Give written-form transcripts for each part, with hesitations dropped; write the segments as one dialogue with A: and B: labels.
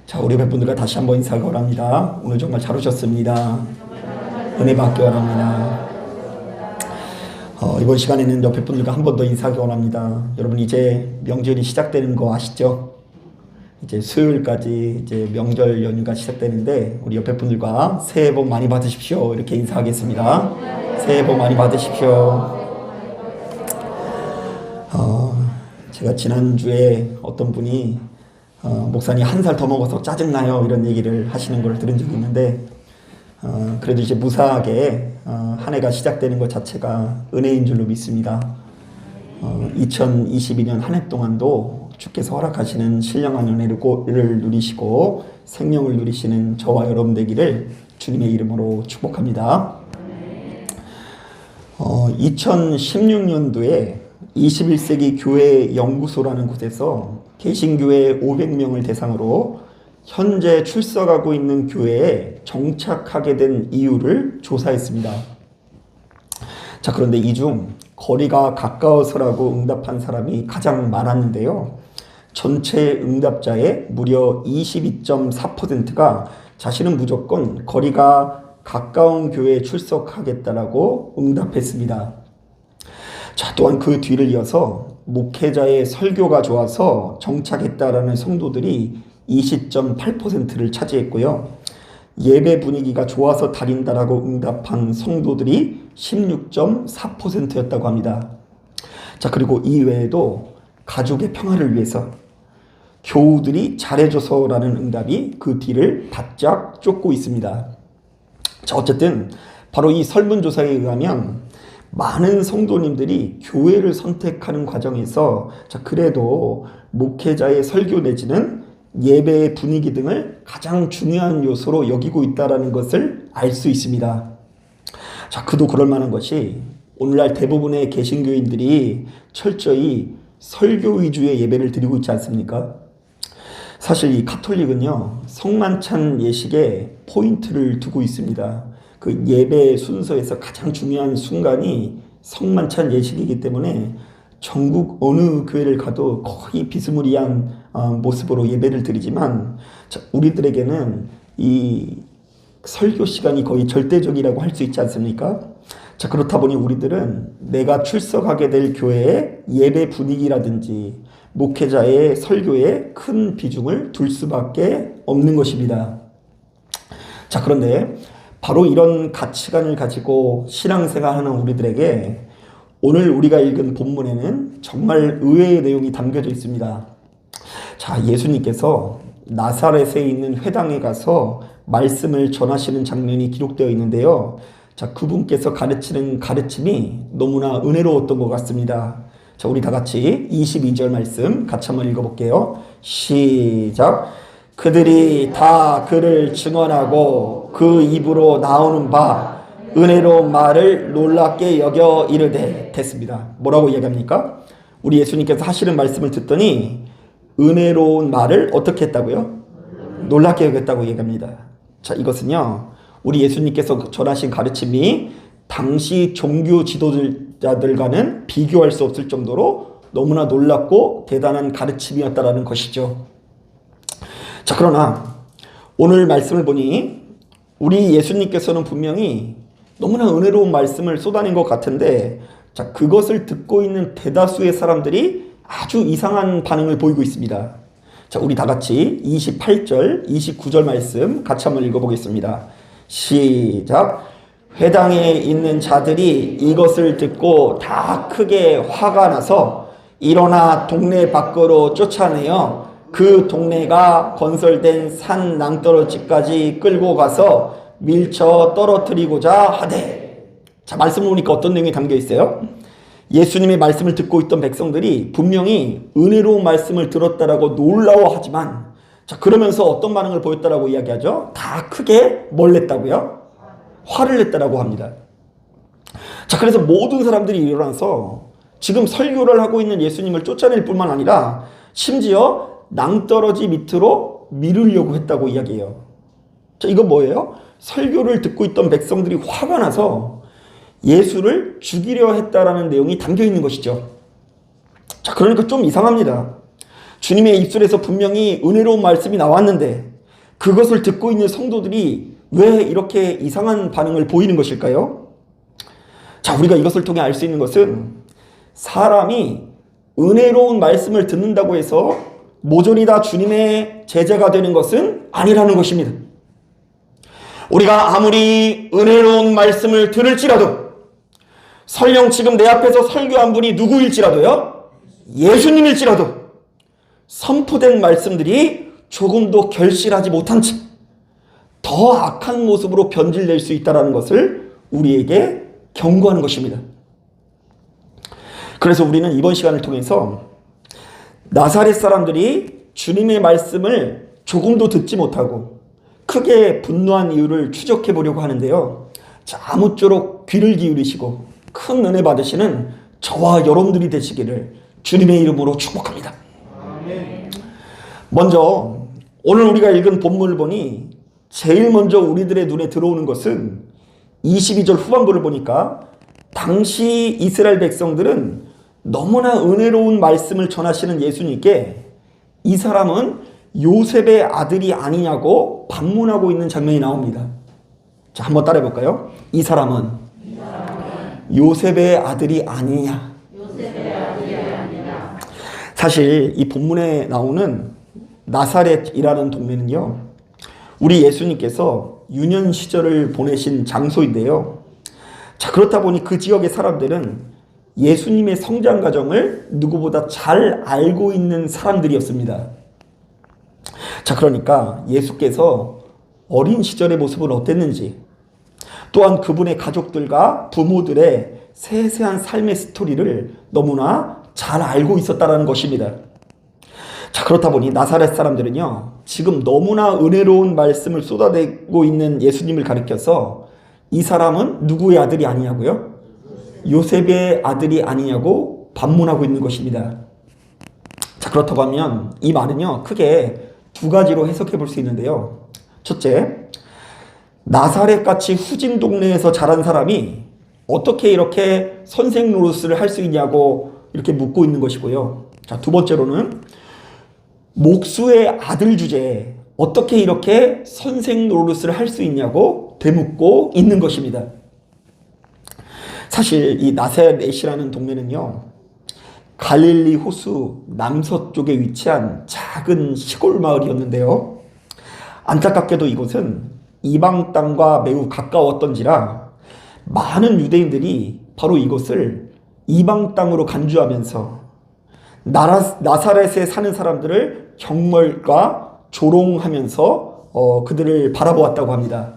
A: 자, 우리 뵙분들과 다시 한번 인사하기 원합니다. 오늘 정말 잘 오셨습니다. 은혜 받기 원합니다. 이번 시간에는 옆에 분들과 한 번 더 인사하기 원합니다. 여러분, 이제 명절이 시작되는 거 아시죠? 이제 수요일까지 이제 명절 연휴가 시작되는데, 우리 옆에 분들과 새해 복 많이 받으십시오. 이렇게 인사하겠습니다. 새해 복 많이 받으십시오. 제가 지난주에 어떤 분이 목사님 1살 더 먹어서 짜증나요, 이런 얘기를 하시는 걸 들은 적이 있는데, 그래도 이제 무사하게 한 해가 시작되는 것 자체가 은혜인 줄로 믿습니다. 2022년 한 해 동안도 주께서 허락하시는 신령한 은혜를 누리시고 생명을 누리시는 저와 여러분 되기를 주님의 이름으로 축복합니다. 2016년도에 21세기 교회 연구소라는 곳에서 개신교회 500명을 대상으로 현재 출석하고 있는 교회에 정착하게 된 이유를 조사했습니다. 자, 그런데 이 중 거리가 가까워서라고 응답한 사람이 가장 많았는데요. 전체 응답자의 무려 22.4%가 자신은 무조건 거리가 가까운 교회에 출석하겠다라고 응답했습니다. 자, 또한 그 뒤를 이어서 목회자의 설교가 좋아서 정착했다라는 성도들이 20.8%를 차지했고요. 예배 분위기가 좋아서 다닌다라고 응답한 성도들이 16.4%였다고 합니다. 자, 그리고 이 외에도 가족의 평화를 위해서, 교우들이 잘해줘서라는 응답이 그 뒤를 바짝 쫓고 있습니다. 자, 어쨌든 바로 이 설문조사에 의하면 많은 성도님들이 교회를 선택하는 과정에서 그래도 목회자의 설교 내지는 예배의 분위기 등을 가장 중요한 요소로 여기고 있다는 것을 알 수 있습니다. 자, 그도 그럴 만한 것이 오늘날 대부분의 개신교인들이 철저히 설교 위주의 예배를 드리고 있지 않습니까? 사실 이 가톨릭은요, 성만찬 예식에 포인트를 두고 있습니다. 그 예배 순서에서 가장 중요한 순간이 성만찬 예식이기 때문에 전국 어느 교회를 가도 거의 비스무리한 모습으로 예배를 드리지만, 우리들에게는 이 설교 시간이 거의 절대적이라고 할 수 있지 않습니까? 자, 그렇다 보니 우리들은 내가 출석하게 될 교회의 예배 분위기라든지 목회자의 설교에 큰 비중을 둘 수밖에 없는 것입니다. 자, 그런데 바로 이런 가치관을 가지고 신앙생활하는 우리들에게 오늘 우리가 읽은 본문에는 정말 의외의 내용이 담겨져 있습니다. 자, 예수님께서 나사렛에 있는 회당에 가서 말씀을 전하시는 장면이 기록되어 있는데요. 자, 그분께서 가르치는 가르침이 너무나 은혜로웠던 것 같습니다. 자, 우리 다 같이 22절 말씀 같이 한번 읽어볼게요. 시작. 그들이 다 그를 증언하고 그 입으로 나오는 바 은혜로운 말을 놀랍게 여겨 이르되, 됐습니다. 뭐라고 이야기합니까? 우리 예수님께서 하시는 말씀을 듣더니 은혜로운 말을 어떻게 했다고요? 놀랍게 여겼다고 얘기합니다. 자, 이것은요, 우리 예수님께서 전하신 가르침이 당시 종교 지도자들과는 비교할 수 없을 정도로 너무나 놀랍고 대단한 가르침이었다라는 것이죠. 자, 그러나 오늘 말씀을 보니 우리 예수님께서는 분명히 너무나 은혜로운 말씀을 쏟아낸 것 같은데, 자, 그것을 듣고 있는 대다수의 사람들이 아주 이상한 반응을 보이고 있습니다. 자, 우리 다 같이 28절, 29절 말씀 같이 한번 읽어보겠습니다. 시작. 회당에 있는 자들이 이것을 듣고 다 크게 화가 나서 일어나 동네 밖으로 쫓아내어 그 동네가 건설된 산 낭떠러지까지 끌고 가서 밀쳐 떨어뜨리고자 하되. 자, 말씀을 보니까 어떤 내용이 담겨 있어요? 예수님의 말씀을 듣고 있던 백성들이 분명히 은혜로운 말씀을 들었다라고 놀라워하지만, 자, 그러면서 어떤 반응을 보였다라고 이야기하죠? 다 크게 뭘 냈다고요? 화를 냈다라고 합니다. 자, 그래서 모든 사람들이 일어나서 지금 설교를 하고 있는 예수님을 쫓아낼 뿐만 아니라 심지어 낭떠러지 밑으로 미루려고 했다고 이야기해요. 자, 이거 뭐예요? 설교를 듣고 있던 백성들이 화가 나서 예수를 죽이려 했다라는 내용이 담겨 있는 것이죠. 자, 그러니까 좀 이상합니다. 주님의 입술에서 분명히 은혜로운 말씀이 나왔는데 그것을 듣고 있는 성도들이 왜 이렇게 이상한 반응을 보이는 것일까요? 자, 우리가 이것을 통해 알 수 있는 것은 사람이 은혜로운 말씀을 듣는다고 해서 모조리 다 주님의 제자가 되는 것은 아니라는 것입니다. 우리가 아무리 은혜로운 말씀을 들을지라도 설령 지금 내 앞에서 설교한 분이 누구일지라도요, 예수님일지라도 선포된 말씀들이 조금도 결실하지 못한 채 더 악한 모습으로 변질될 수 있다는 것을 우리에게 경고하는 것입니다. 그래서 우리는 이번 시간을 통해서 나사렛 사람들이 주님의 말씀을 조금도 듣지 못하고 크게 분노한 이유를 추적해 보려고 하는데요. 자, 아무쪼록 귀를 기울이시고 큰 은혜 받으시는 저와 여러분들이 되시기를 주님의 이름으로 축복합니다. 먼저 오늘 우리가 읽은 본문을 보니 제일 먼저 우리들의 눈에 들어오는 것은 22절 후반부를 보니까 당시 이스라엘 백성들은 너무나 은혜로운 말씀을 전하시는 예수님께 이 사람은 요셉의 아들이 아니냐고 반문하고 있는 장면이 나옵니다. 자, 한번 따라해 볼까요? 이 사람은 요셉의 아들이 아니냐. 사실 이 본문에 나오는 나사렛이라는 동네는요, 우리 예수님께서 유년 시절을 보내신 장소인데요. 자, 그렇다 보니 그 지역의 사람들은 예수님의 성장 과정을 누구보다 잘 알고 있는 사람들이었습니다. 자, 그러니까 예수께서 어린 시절의 모습은 어땠는지, 또한 그분의 가족들과 부모들의 세세한 삶의 스토리를 너무나 잘 알고 있었다는 것입니다. 자, 그렇다 보니 나사렛 사람들은요, 지금 너무나 은혜로운 말씀을 쏟아내고 있는 예수님을 가리켜서 이 사람은 누구의 아들이 아니냐고요? 요셉의 아들이 아니냐고 반문하고 있는 것입니다. 자, 그렇다고 하면 이 말은요, 크게 두 가지로 해석해 볼 수 있는데요. 첫째, 나사렛같이 후진 동네에서 자란 사람이 어떻게 이렇게 선생 노릇을 할 수 있냐고 이렇게 묻고 있는 것이고요. 자, 두 번째로는 목수의 아들 주제에 어떻게 이렇게 선생 노릇을 할 수 있냐고 되묻고 있는 것입니다. 사실 이 나사렛이라는 동네는요, 갈릴리 호수 남서쪽에 위치한 작은 시골 마을이었는데요. 안타깝게도 이곳은 이방 땅과 매우 가까웠던지라 많은 유대인들이 바로 이곳을 이방 땅으로 간주하면서 나사렛에 사는 사람들을 경멸과 조롱하면서 그들을 바라보았다고 합니다.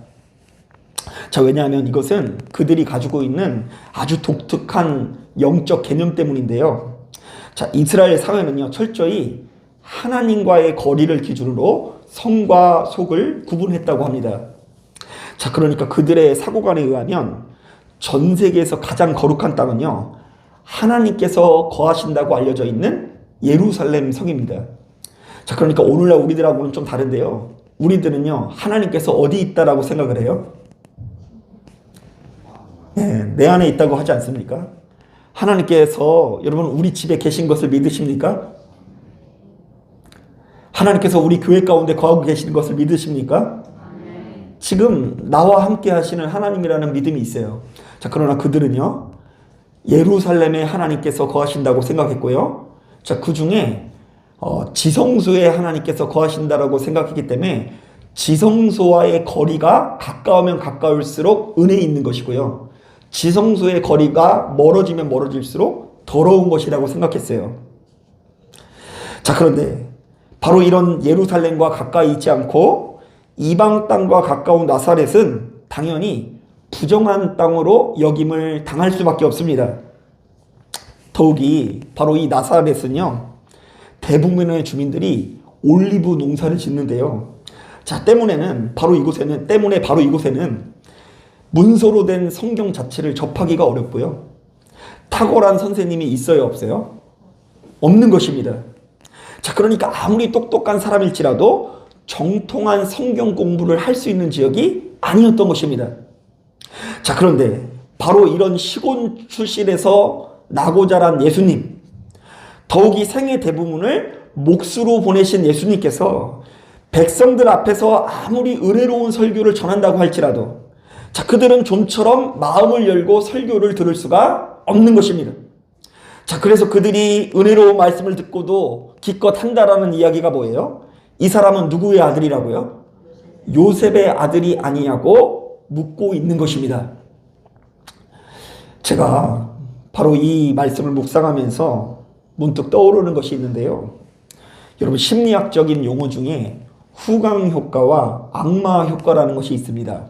A: 자, 왜냐하면 이것은 그들이 가지고 있는 아주 독특한 영적 개념 때문인데요. 자, 이스라엘 사회는요, 철저히 하나님과의 거리를 기준으로 성과 속을 구분했다고 합니다. 자, 그러니까 그들의 사고관에 의하면 전 세계에서 가장 거룩한 땅은요, 하나님께서 거하신다고 알려져 있는 예루살렘 성입니다. 자, 그러니까 오늘날 우리들하고는 좀 다른데요. 우리들은요, 하나님께서 어디 있다라고 생각을 해요? 네, 내 안에 있다고 하지 않습니까? 하나님께서 여러분 우리 집에 계신 것을 믿으십니까? 하나님께서 우리 교회 가운데 거하고 계시는 것을 믿으십니까? 지금 나와 함께 하시는 하나님이라는 믿음이 있어요. 자, 그러나 그들은요, 예루살렘에 하나님께서 거하신다고 생각했고요. 자, 그 중에 지성소에 하나님께서 거하신다라고 생각했기 때문에 지성소와의 거리가 가까우면 가까울수록 은혜 있는 것이고요. 지성소의 거리가 멀어지면 멀어질수록 더러운 것이라고 생각했어요. 자, 그런데 바로 이런 예루살렘과 가까이 있지 않고 이방 땅과 가까운 나사렛은 당연히 부정한 땅으로 여김을 당할 수밖에 없습니다. 더욱이 바로 이 나사렛은요, 대부분의 주민들이 올리브 농사를 짓는데요. 자, 때문에 바로 이곳에는 문서로 된 성경 자체를 접하기가 어렵고요. 탁월한 선생님이 있어요, 없어요? 없는 것입니다. 자, 그러니까 아무리 똑똑한 사람일지라도 정통한 성경 공부를 할 수 있는 지역이 아니었던 것입니다. 자, 그런데 바로 이런 시골 출신에서 나고 자란 예수님, 더욱이 생애 대부분을 몫으로 보내신 예수님께서 백성들 앞에서 아무리 은혜로운 설교를 전한다고 할지라도 자, 그들은 좀처럼 마음을 열고 설교를 들을 수가 없는 것입니다. 자, 그래서 그들이 은혜로운 말씀을 듣고도 기껏 한다라는 이야기가 뭐예요? 이 사람은 누구의 아들이라고요? 요셉의 아들이 아니냐고 묻고 있는 것입니다. 제가 바로 이 말씀을 묵상하면서 문득 떠오르는 것이 있는데요. 여러분, 심리학적인 용어 중에 후광 효과와 악마 효과라는 것이 있습니다.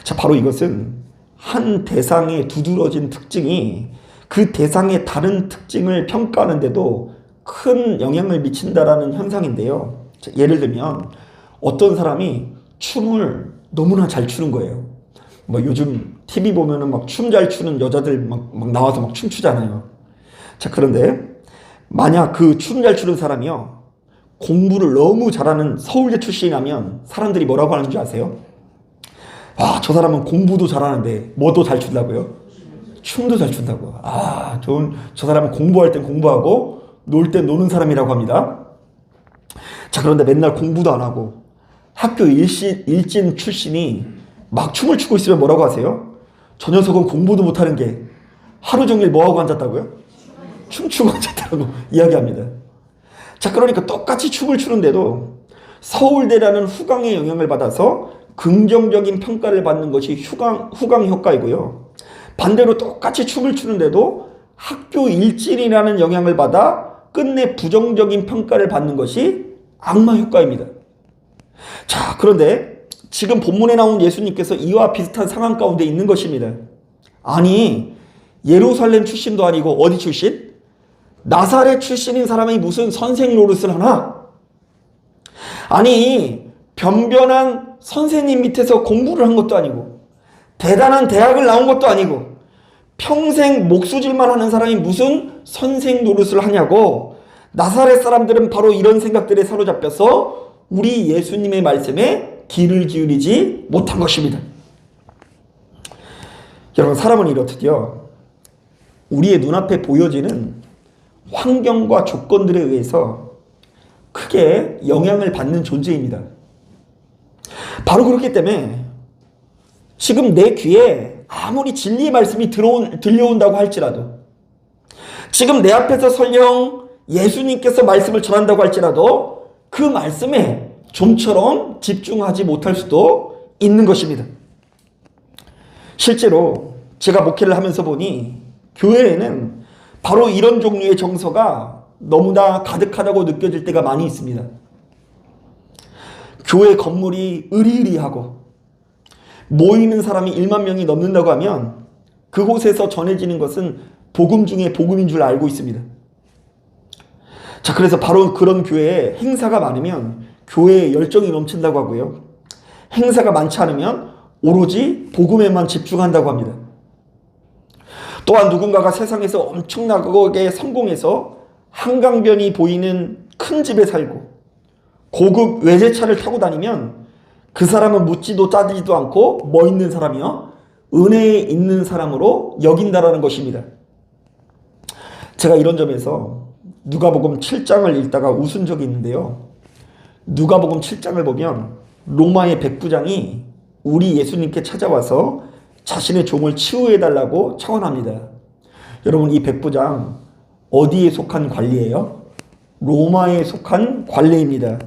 A: 자, 바로 이것은 한 대상의 두드러진 특징이 그 대상의 다른 특징을 평가하는데도 큰 영향을 미친다라는 현상인데요. 자, 예를 들면 어떤 사람이 춤을 너무나 잘 추는 거예요. 뭐 요즘 TV 보면은 막 춤 잘 추는 여자들 막 나와서 막 춤추잖아요. 자, 그런데 만약 그 춤 잘 추는 사람이요, 공부를 너무 잘하는 서울대 출신이라면 사람들이 뭐라고 하는 줄 아세요? 와, 저 사람은 공부도 잘하는데 뭐도 잘 춘다고요? 춤도 잘 춘다고. 아, 저 사람은 공부할 땐 공부하고 놀 땐 노는 사람이라고 합니다. 자, 그런데 맨날 공부도 안 하고 학교 일진 출신이 막 춤을 추고 있으면 뭐라고 하세요? 저 녀석은 공부도 못하는 게 하루 종일 뭐하고 앉았다고요? 춤추고 앉았다고 이야기합니다. 자, 그러니까 똑같이 춤을 추는데도 서울대라는 후광의 영향을 받아서 긍정적인 평가를 받는 것이 후광 효과이고요. 반대로 똑같이 춤을 추는데도 학교 일진이라는 영향을 받아 끝내 부정적인 평가를 받는 것이 악마 효과입니다. 자, 그런데 지금 본문에 나온 예수님께서 이와 비슷한 상황 가운데 있는 것입니다. 아니, 예루살렘 출신도 아니고 어디 출신? 나사렛 출신인 사람이 무슨 선생 노릇을 하나? 아니, 변변한 선생님 밑에서 공부를 한 것도 아니고 대단한 대학을 나온 것도 아니고 평생 목수질만 하는 사람이 무슨 선생 노릇을 하냐고. 나사렛 사람들은 바로 이런 생각들에 사로잡혀서 우리 예수님의 말씀에 귀를 기울이지 못한 것입니다. 여러분, 사람은 이렇듯요, 우리의 눈앞에 보여지는 환경과 조건들에 의해서 크게 영향을 받는 존재입니다. 바로 그렇기 때문에 지금 내 귀에 아무리 진리의 말씀이 들려온다고 할지라도, 지금 내 앞에서 설령 예수님께서 말씀을 전한다고 할지라도 그 말씀에 좀처럼 집중하지 못할 수도 있는 것입니다. 실제로 제가 목회를 하면서 보니 교회에는 바로 이런 종류의 정서가 너무나 가득하다고 느껴질 때가 많이 있습니다. 교회 건물이 으리으리하고 모이는 사람이 1만 명이 넘는다고 하면 그곳에서 전해지는 것은 복음 중에 복음인 줄 알고 있습니다. 자, 그래서 바로 그런 교회에 행사가 많으면 교회에 열정이 넘친다고 하고요, 행사가 많지 않으면 오로지 복음에만 집중한다고 합니다. 또한 누군가가 세상에서 엄청나게 성공해서 한강변이 보이는 큰 집에 살고 고급 외제차를 타고 다니면 그 사람은 묻지도 따지지도 않고 뭐 있는 사람이요? 은혜에 있는 사람으로 여긴다라는 것입니다. 제가 이런 점에서 누가복음 7장을 읽다가 웃은 적이 있는데요. 누가복음 7장을 보면 로마의 백부장이 우리 예수님께 찾아와서 자신의 종을 치유해달라고 청원합니다. 여러분, 이 백부장 어디에 속한 관리예요? 로마에 속한 관리입니다.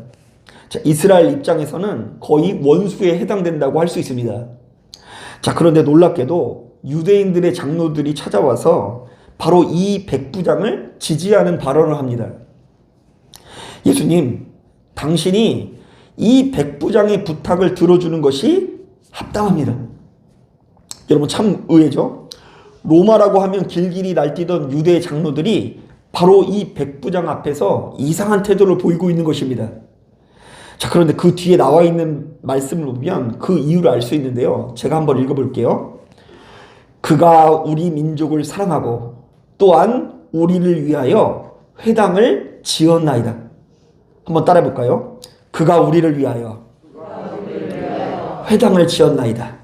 A: 자, 이스라엘 입장에서는 거의 원수에 해당된다고 할 수 있습니다. 자, 그런데 놀랍게도 유대인들의 장로들이 찾아와서 바로 이 백부장을 지지하는 발언을 합니다. 예수님, 당신이 이 백부장의 부탁을 들어주는 것이 합당합니다. 여러분, 참 의외죠? 로마라고 하면 길길이 날뛰던 유대 장로들이 바로 이 백부장 앞에서 이상한 태도를 보이고 있는 것입니다. 자, 그런데 그 뒤에 나와 있는 말씀을 보면 그 이유를 알 수 있는데요. 제가 한번 읽어볼게요. 그가 우리 민족을 사랑하고 또한 우리를 위하여 회당을 지었나이다. 한번 따라해볼까요? 그가 우리를 위하여 회당을 지었나이다.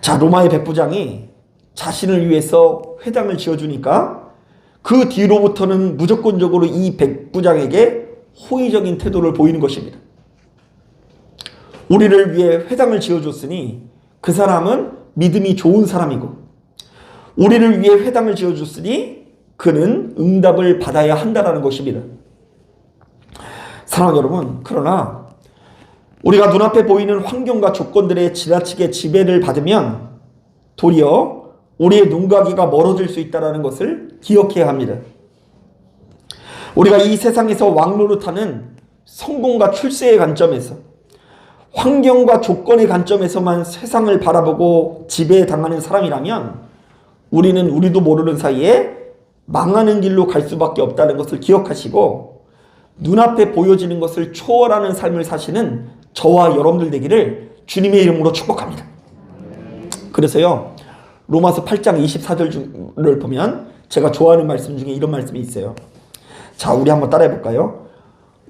A: 자, 로마의 백부장이 자신을 위해서 회당을 지어주니까 그 뒤로부터는 무조건적으로 이 백부장에게 호의적인 태도를 보이는 것입니다. 우리를 위해 회당을 지어줬으니 그 사람은 믿음이 좋은 사람이고, 우리를 위해 회당을 지어줬으니 그는 응답을 받아야 한다는 것입니다. 사랑하는 여러분, 그러나 우리가 눈앞에 보이는 환경과 조건들에 지나치게 지배를 받으면 도리어 우리의 눈과 귀가 멀어질 수 있다는 것을 기억해야 합니다. 우리가 이 세상에서 왕노릇하는 성공과 출세의 관점에서, 환경과 조건의 관점에서만 세상을 바라보고 지배당하는 사람이라면 우리는 우리도 모르는 사이에 망하는 길로 갈 수밖에 없다는 것을 기억하시고, 눈앞에 보여지는 것을 초월하는 삶을 사시는 저와 여러분들 되기를 주님의 이름으로 축복합니다. 그래서요, 로마서 8장 24절을 보면 제가 좋아하는 말씀 중에 이런 말씀이 있어요. 자, 우리 한번 따라해 볼까요?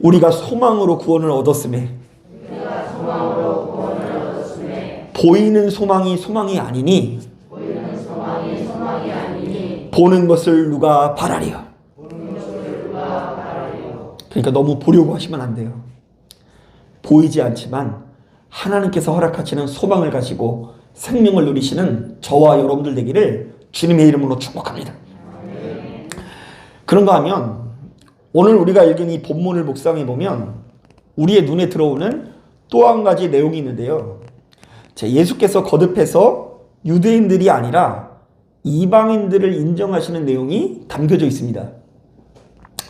A: 우리가 소망으로 구원을 얻었음에 보이는 소망이 소망이 아니니 보는 것을 누가 바라리요. 그러니까 너무 보려고 하시면 안 돼요. 보이지 않지만 하나님께서 허락하시는 소망을 가지고 생명을 누리시는 저와 여러분들 되기를 주님의 이름으로 축복합니다. 그런가 하면 오늘 우리가 읽은 이 본문을 묵상해 보면 우리의 눈에 들어오는 또 한 가지 내용이 있는데요. 예수께서 거듭해서 유대인들이 아니라 이방인들을 인정하시는 내용이 담겨져 있습니다.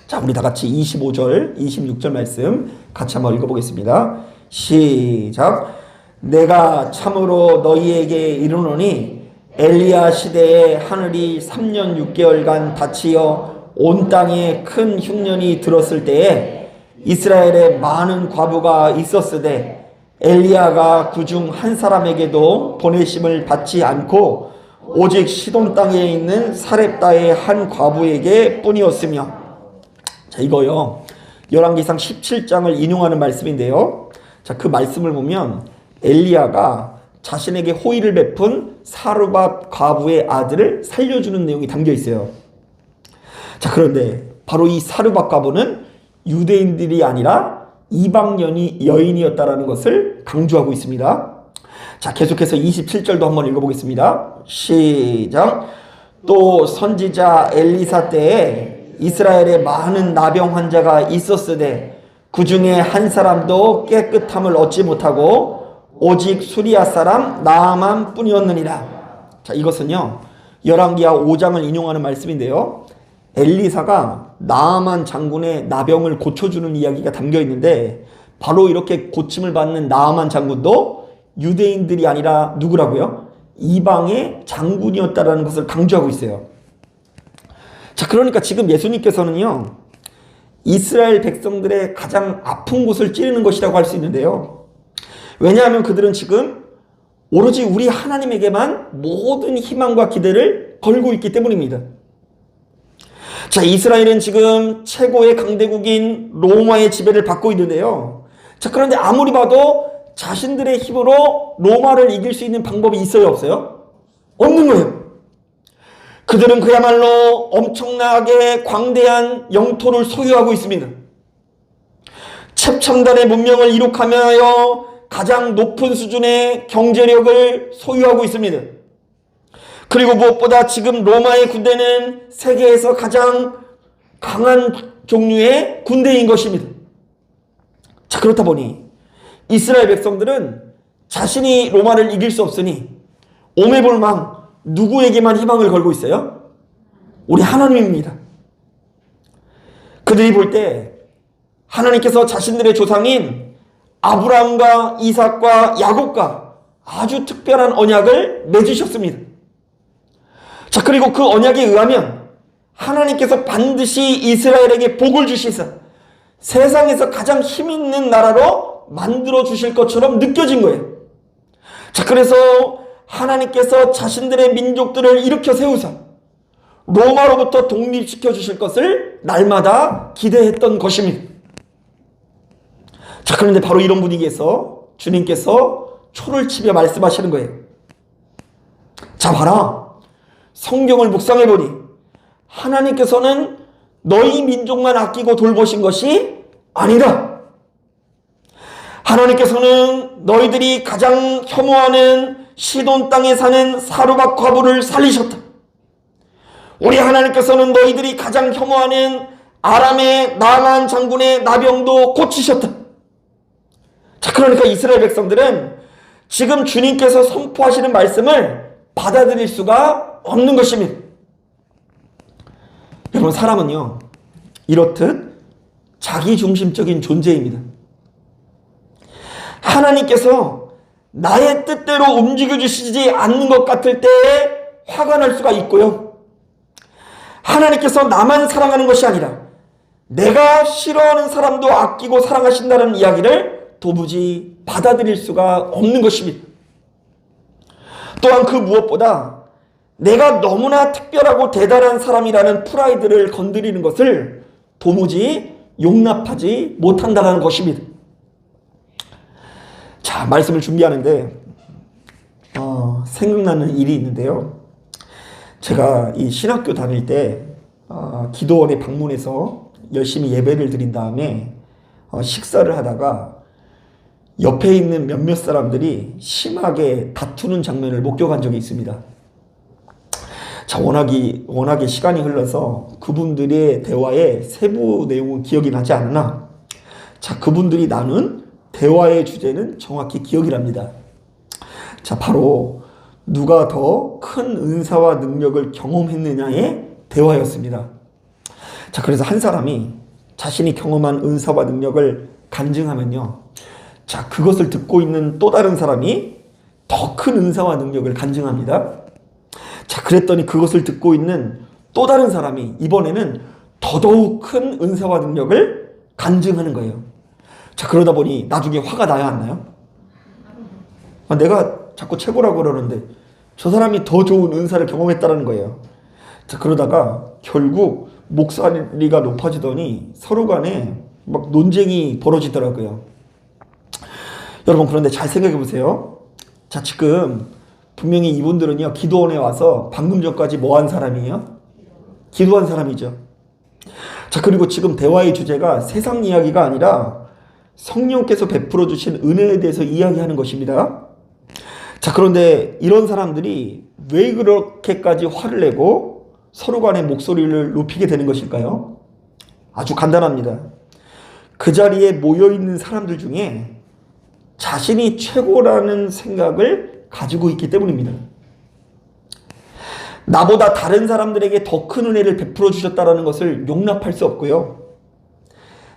A: 자, 우리 다 같이 25절, 26절 말씀 같이 한번 읽어보겠습니다. 시작. 내가 참으로 너희에게 이르노니 엘리야 시대에 하늘이 3년 6개월간 닫히어 온 땅에 큰 흉년이 들었을 때에 이스라엘에 많은 과부가 있었으되 엘리야가 그중 한 사람에게도 보내심을 받지 않고 오직 시돈 땅에 있는 사렙다의 한 과부에게 뿐이었으며. 자, 이거요, 열왕기상 17장을 인용하는 말씀인데요. 자, 그 말씀을 보면 엘리야가 자신에게 호의를 베푼 사르밧 과부의 아들을 살려주는 내용이 담겨 있어요. 자, 그런데 바로 이 사르밧 과부는 유대인들이 아니라 이방 여인이었다라는 것을 강조하고 있습니다. 자, 계속해서 27절도 한번 읽어보겠습니다. 시작. 또 선지자 엘리사 때에 이스라엘에 많은 나병 환자가 있었으되 그 중에 한 사람도 깨끗함을 얻지 못하고 오직 수리아 사람 나아만 뿐이었느니라. 자, 이것은요, 열왕기하 5장을 인용하는 말씀인데요. 엘리사가 나아만 장군의 나병을 고쳐주는 이야기가 담겨 있는데, 바로 이렇게 고침을 받는 나아만 장군도 유대인들이 아니라 누구라고요? 이방의 장군이었다라는 것을 강조하고 있어요. 자, 그러니까 지금 예수님께서는요, 이스라엘 백성들의 가장 아픈 곳을 찌르는 것이라고 할 수 있는데요. 왜냐하면 그들은 지금 오로지 우리 하나님에게만 모든 희망과 기대를 걸고 있기 때문입니다. 자, 이스라엘은 지금 최고의 강대국인 로마의 지배를 받고 있는데요. 자, 그런데 아무리 봐도 자신들의 힘으로 로마를 이길 수 있는 방법이 있어요, 없어요? 없는 거예요. 그들은 그야말로 엄청나게 광대한 영토를 소유하고 있습니다. 최첨단의 문명을 이룩하며 가장 높은 수준의 경제력을 소유하고 있습니다. 그리고 무엇보다 지금 로마의 군대는 세계에서 가장 강한 종류의 군대인 것입니다. 자, 그렇다 보니 이스라엘 백성들은 자신이 로마를 이길 수 없으니 오매불망 누구에게만 희망을 걸고 있어요? 우리 하나님입니다. 그들이 볼 때 하나님께서 자신들의 조상인 아브라함과 이삭과 야곱과 아주 특별한 언약을 맺으셨습니다. 자, 그리고 그 언약에 의하면 하나님께서 반드시 이스라엘에게 복을 주시사 세상에서 가장 힘 있는 나라로 만들어 주실 것처럼 느껴진 거예요. 자, 그래서 하나님께서 자신들의 민족들을 일으켜 세우사 로마로부터 독립시켜 주실 것을 날마다 기대했던 것입니다. 자, 그런데 바로 이런 분위기에서 주님께서 초를 치며 말씀하시는 거예요. 자, 봐라. 성경을 묵상해보니 하나님께서는 너희 민족만 아끼고 돌보신 것이 아니다. 하나님께서는 너희들이 가장 혐오하는 시돈 땅에 사는 사르밧 과부를 살리셨다. 우리 하나님께서는 너희들이 가장 혐오하는 아람의 나만 장군의 나병도 고치셨다. 자, 그러니까 이스라엘 백성들은 지금 주님께서 선포하시는 말씀을 받아들일 수가 없는 것입니다. 여러분, 사람은요, 이렇듯 자기중심적인 존재입니다. 하나님께서 나의 뜻대로 움직여주시지 않는 것 같을 때에 화가 날 수가 있고요. 하나님께서 나만 사랑하는 것이 아니라 내가 싫어하는 사람도 아끼고 사랑하신다는 이야기를 도무지 받아들일 수가 없는 것입니다. 또한 그 무엇보다 내가 너무나 특별하고 대단한 사람이라는 프라이드를 건드리는 것을 도무지 용납하지 못한다는 것입니다. 자, 말씀을 준비하는데 생각나는 일이 있는데요. 제가 이 신학교 다닐 때 기도원에 방문해서 열심히 예배를 드린 다음에 식사를 하다가 옆에 있는 몇몇 사람들이 심하게 다투는 장면을 목격한 적이 있습니다. 자, 워낙에 시간이 흘러서 그분들의 대화의 세부 내용은 기억이 나지 않으나, 자, 그분들이 나눈 대화의 주제는 정확히 기억이 납니다. 자, 바로 누가 더 큰 은사와 능력을 경험했느냐의 대화였습니다. 자, 그래서 한 사람이 자신이 경험한 은사와 능력을 간증하면요, 자, 그것을 듣고 있는 또 다른 사람이 더 큰 은사와 능력을 간증합니다. 자, 그랬더니 그것을 듣고 있는 또 다른 사람이 이번에는 더더욱 큰 은사와 능력을 간증하는 거예요. 자, 그러다 보니 나중에 화가 나야 안 나요? 내가 자꾸 최고라고 그러는데 저 사람이 더 좋은 은사를 경험했다는 거예요. 자, 그러다가 결국 목소리가 높아지더니 서로 간에 막 논쟁이 벌어지더라고요. 여러분, 그런데 잘 생각해 보세요. 자, 지금 분명히 이분들은요, 기도원에 와서 방금 전까지 뭐 한 사람이에요? 기도한 사람이죠. 자, 그리고 지금 대화의 주제가 세상 이야기가 아니라 성령께서 베풀어 주신 은혜에 대해서 이야기하는 것입니다. 자, 그런데 이런 사람들이 왜 그렇게까지 화를 내고 서로 간의 목소리를 높이게 되는 것일까요? 아주 간단합니다. 그 자리에 모여있는 사람들 중에 자신이 최고라는 생각을 가지고 있기 때문입니다. 나보다 다른 사람들에게 더 큰 은혜를 베풀어 주셨다는 것을 용납할 수 없고요.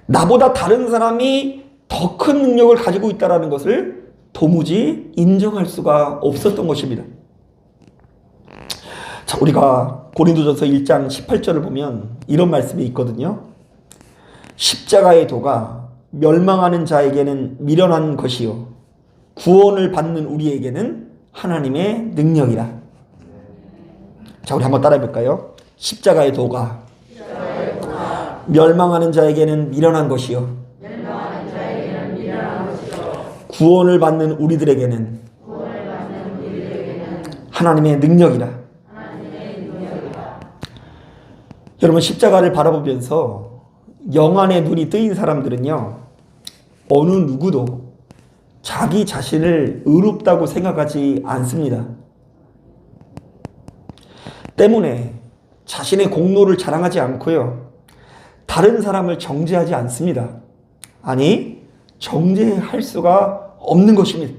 A: 나보다 다른 사람이 더 큰 능력을 가지고 있다는 것을 도무지 인정할 수가 없었던 것입니다. 자, 우리가 고린도전서 1장 18절을 보면 이런 말씀이 있거든요. 십자가의 도가 멸망하는 자에게는 미련한 것이요 구원을 받는 우리에게는 하나님의 능력이라. 자, 우리 한번 따라해 볼까요? 십자가의 도가 멸망하는 자에게는 미련한 것이요 구원을 받는 우리들에게는 하나님의 능력이라. 여러분, 십자가를 바라보면서 영안의 눈이 뜨인 사람들은요, 어느 누구도 자기 자신을 의롭다고 생각하지 않습니다. 때문에 자신의 공로를 자랑하지 않고요, 다른 사람을 정죄하지 않습니다. 아니, 정죄할 수가 없는 것입니다.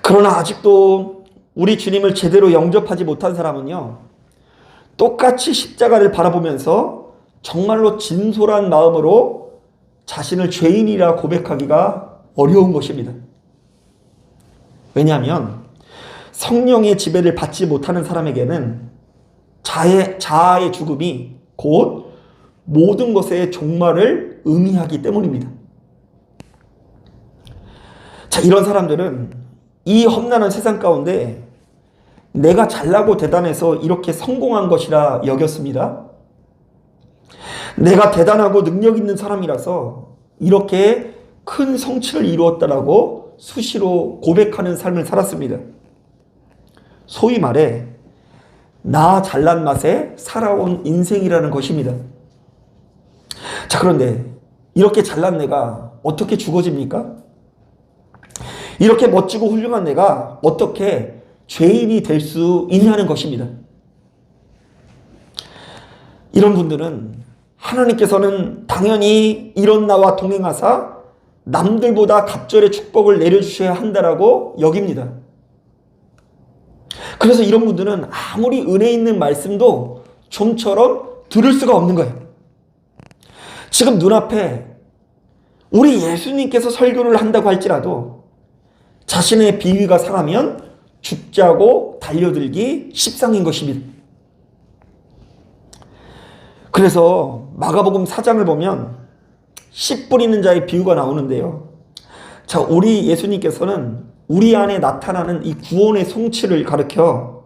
A: 그러나 아직도 우리 주님을 제대로 영접하지 못한 사람은요, 똑같이 십자가를 바라보면서 정말로 진솔한 마음으로 자신을 죄인이라 고백하기가 어려운 것입니다. 왜냐하면 성령의 지배를 받지 못하는 사람에게는 자아의 죽음이 곧 모든 것의 종말을 의미하기 때문입니다. 자, 이런 사람들은 이 험난한 세상 가운데 내가 잘나고 대단해서 이렇게 성공한 것이라 여겼습니다. 내가 대단하고 능력 있는 사람이라서 이렇게 큰 성취를 이루었다라고 수시로 고백하는 삶을 살았습니다. 소위 말해 나 잘난 맛에 살아온 인생이라는 것입니다. 자, 그런데 이렇게 잘난 내가 어떻게 죽어집니까? 이렇게 멋지고 훌륭한 내가 어떻게 죄인이 될 수 있냐는 것입니다. 이런 분들은 하나님께서는 당연히 이런 나와 동행하사 남들보다 갑절의 축복을 내려주셔야 한다라고 여깁니다. 그래서 이런 분들은 아무리 은혜 있는 말씀도 좀처럼 들을 수가 없는 거예요. 지금 눈앞에 우리 예수님께서 설교를 한다고 할지라도 자신의 비위가 상하면 죽자고 달려들기 십상인 것입니다. 그래서 마가복음 4장을 보면 씨 뿌리는 자의 비유가 나오는데요. 자, 우리 예수님께서는 우리 안에 나타나는 이 구원의 성취를 가르쳐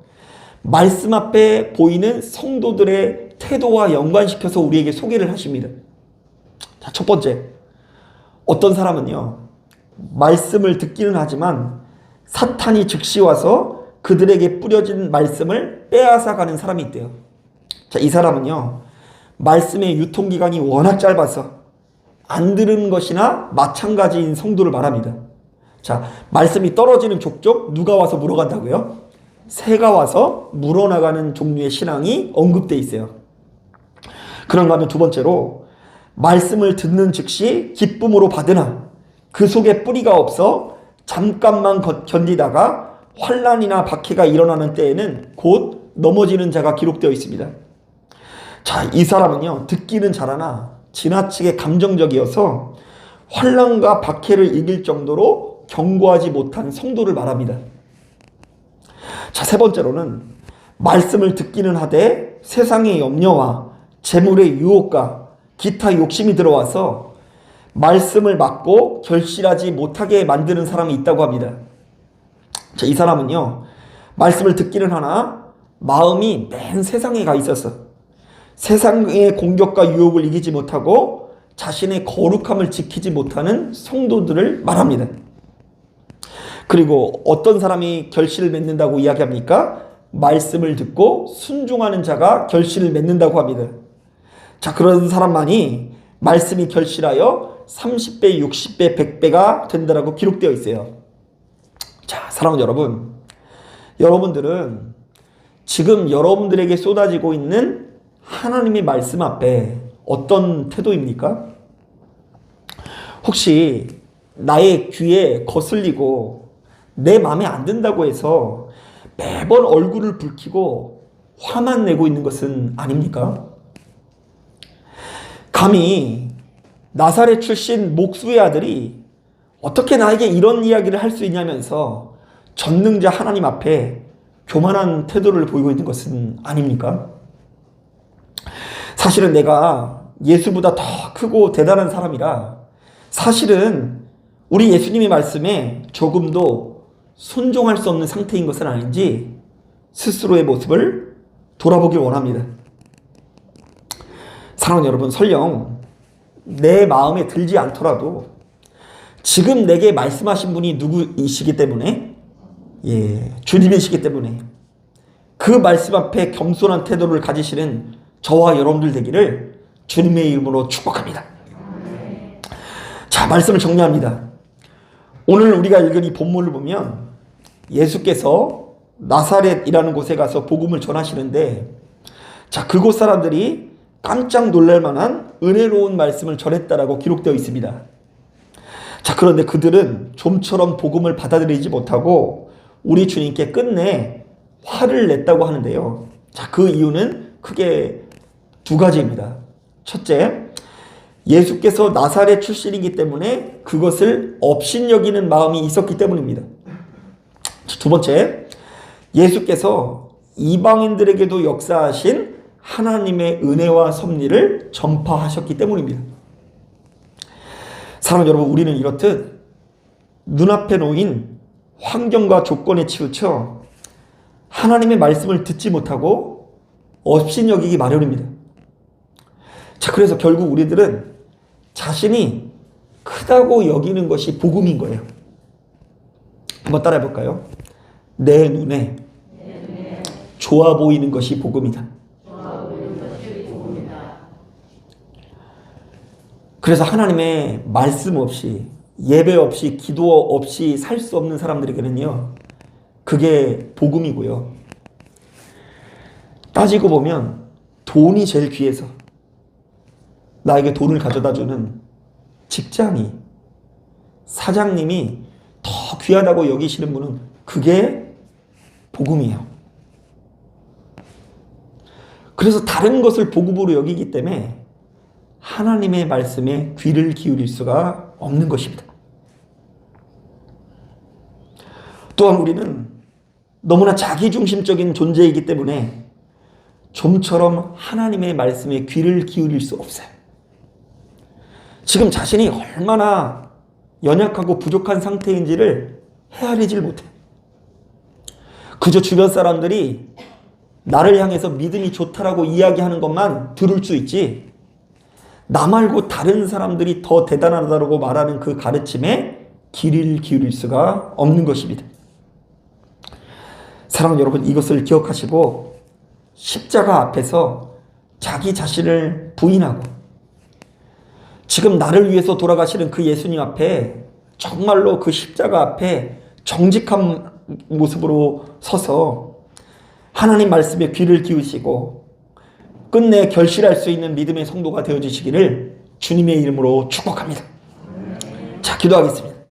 A: 말씀 앞에 보이는 성도들의 태도와 연관시켜서 우리에게 소개를 하십니다. 자, 첫 번째, 어떤 사람은요, 말씀을 듣기는 하지만 사탄이 즉시 와서 그들에게 뿌려진 말씀을 빼앗아가는 사람이 있대요. 자, 이 사람은요, 말씀의 유통기간이 워낙 짧아서 안 들은 것이나 마찬가지인 성도를 말합니다. 자, 말씀이 떨어지는 족족 누가 와서 물어간다고요? 새가 와서 물어나가는 종류의 신앙이 언급되어 있어요. 그런가 하면 두 번째로, 말씀을 듣는 즉시 기쁨으로 받으나 그 속에 뿌리가 없어 잠깐만 견디다가 환난이나 박해가 일어나는 때에는 곧 넘어지는 자가 기록되어 있습니다. 자, 이 사람은요, 듣기는 잘하나 지나치게 감정적이어서 환난과 박해를 이길 정도로 견고하지 못한 성도를 말합니다. 자, 세 번째로는 말씀을 듣기는 하되 세상의 염려와 재물의 유혹과 기타 욕심이 들어와서 말씀을 막고 결실하지 못하게 만드는 사람이 있다고 합니다. 자, 이 사람은요, 말씀을 듣기는 하나 마음이 맨 세상에 가 있었어. 세상의 공격과 유혹을 이기지 못하고 자신의 거룩함을 지키지 못하는 성도들을 말합니다. 그리고 어떤 사람이 결실을 맺는다고 이야기합니까? 말씀을 듣고 순종하는 자가 결실을 맺는다고 합니다. 자, 그런 사람만이 말씀이 결실하여 30배, 60배, 100배가 된다라고 기록되어 있어요. 자, 사랑하는 여러분, 여러분들은 지금 여러분들에게 쏟아지고 있는 하나님의 말씀 앞에 어떤 태도입니까? 혹시 나의 귀에 거슬리고 내 마음에 안 든다고 해서 매번 얼굴을 붉히고 화만 내고 있는 것은 아닙니까? 감히 나사렛 출신 목수의 아들이 어떻게 나에게 이런 이야기를 할 수 있냐면서 전능자 하나님 앞에 교만한 태도를 보이고 있는 것은 아닙니까? 사실은 내가 예수보다 더 크고 대단한 사람이라 사실은 우리 예수님의 말씀에 조금도 순종할 수 없는 상태인 것은 아닌지 스스로의 모습을 돌아보길 원합니다. 사랑하는 여러분, 설령 내 마음에 들지 않더라도 지금 내게 말씀하신 분이 누구이시기 때문에, 주님이시기 때문에 그 말씀 앞에 겸손한 태도를 가지시는 저와 여러분들 되기를 주님의 이름으로 축복합니다. 자, 말씀을 정리합니다. 오늘 우리가 읽은 이 본문을 보면 예수께서 나사렛이라는 곳에 가서 복음을 전하시는데, 자, 그곳 사람들이 깜짝 놀랄 만한 은혜로운 말씀을 전했다라고 기록되어 있습니다. 자, 그런데 그들은 좀처럼 복음을 받아들이지 못하고 우리 주님께 끝내 화를 냈다고 하는데요. 자, 그 이유는 크게 두 가지입니다. 첫째, 예수께서 나사렛 출신이기 때문에 그것을 업신여기는 마음이 있었기 때문입니다. 두 번째, 예수께서 이방인들에게도 역사하신 하나님의 은혜와 섭리를 전파하셨기 때문입니다. 사랑하는 여러분, 우리는 이렇듯 눈앞에 놓인 환경과 조건에 치우쳐 하나님의 말씀을 듣지 못하고 업신여기기 마련입니다. 자, 그래서 결국 우리들은 자신이 크다고 여기는 것이 복음인 거예요. 한번 따라해 볼까요? 내 눈에 좋아 보이는 것이 복음이다. 그래서 하나님의 말씀 없이, 예배 없이, 기도 없이 살 수 없는 사람들에게는요, 그게 복음이고요. 따지고 보면 돈이 제일 귀해서 나에게 돈을 가져다 주는 직장이, 사장님이 더 귀하다고 여기시는 분은 그게 복음이에요. 그래서 다른 것을 복음으로 여기기 때문에 하나님의 말씀에 귀를 기울일 수가 없는 것입니다. 또한 우리는 너무나 자기중심적인 존재이기 때문에 좀처럼 하나님의 말씀에 귀를 기울일 수 없어요. 지금 자신이 얼마나 연약하고 부족한 상태인지를 헤아리질 못해. 그저 주변 사람들이 나를 향해서 믿음이 좋다라고 이야기하는 것만 들을 수 있지, 나 말고 다른 사람들이 더 대단하다고 말하는 그 가르침에 귀를 기울일 수가 없는 것입니다. 사랑하는 여러분, 이것을 기억하시고 십자가 앞에서 자기 자신을 부인하고 지금 나를 위해서 돌아가시는 그 예수님 앞에 정말로 그 십자가 앞에 정직한 모습으로 서서 하나님 말씀에 귀를 기울이시고 끝내 결실할 수 있는 믿음의 성도가 되어주시기를 주님의 이름으로 축복합니다. 자, 기도하겠습니다.